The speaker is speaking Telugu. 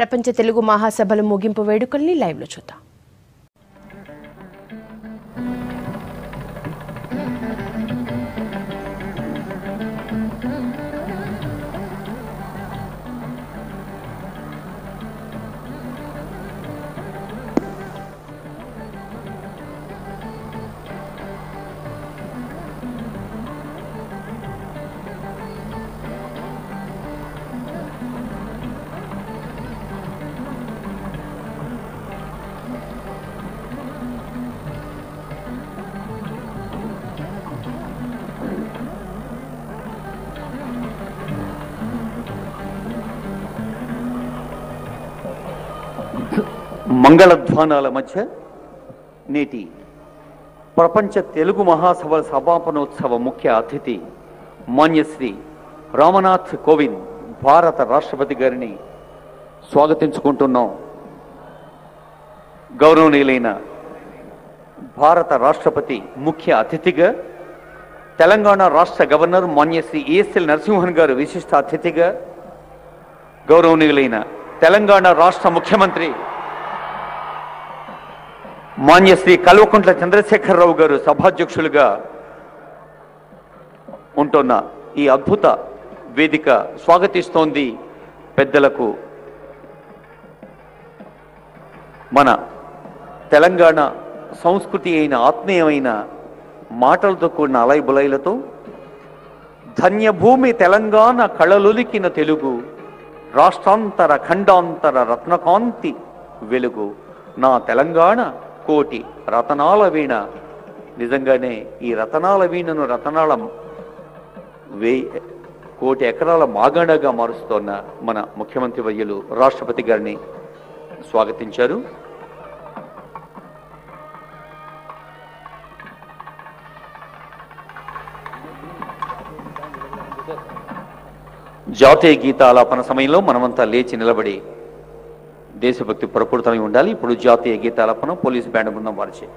ప్రపంచ తెలుగు మహాసభల ముగింపు వేడుకల్ని లైవ్లో చూద్దాం. మంగళధ్వానాల మధ్య నేటి ప్రపంచ తెలుగు మహాసభల సమాపనోత్సవ ముఖ్య అతిథి మాన్యశ్రీ రామనాథ్ కోవింద్ భారత రాష్ట్రపతి గారిని స్వాగతించుకుంటున్నాం. గౌరవనీయులైన భారత రాష్ట్రపతి ముఖ్య అతిథిగా, తెలంగాణ రాష్ట్ర గవర్నర్ మాన్యశ్రీ ESL నరసింహన్ గారు విశిష్ట అతిథిగా, గౌరవనీయులైన తెలంగాణ రాష్ట్ర ముఖ్యమంత్రి మాన్యశ్రీ కల్వకుంట్ల చంద్రశేఖరరావు గారు సభాధ్యక్షులుగా ఉంటున్న ఈ అద్భుత వేదిక స్వాగతిస్తోంది. పెద్దలకు మన తెలంగాణ సంస్కృతి అయిన ఆత్మీయమైన మాటలతో కూడిన అలైబులైలతో ధన్యభూమి తెలంగాణ కళలొలికిన తెలుగు రాష్ట్రాంతర ఖండాంతర రత్నకాంతి వెలుగు నా తెలంగాణ కోటి రతనాల వీణ. నిజంగానే ఈ రతనాల వీణను రతనాల కోటి ఎకరాల మాగాణగా మారుస్తున్న మన ముఖ్యమంత్రి వర్యులు రాష్ట్రపతి గారిని స్వాగతించారు. జాతీయ గీతాలాపన సమయంలో మనమంతా లేచి నిలబడి దేశభక్తి ప్రకృతమై ఉండాలి. ఇప్పుడు జాతీయ గీతాలాపన పోలీస్ బ్యాండ్ బృందం వారిచే.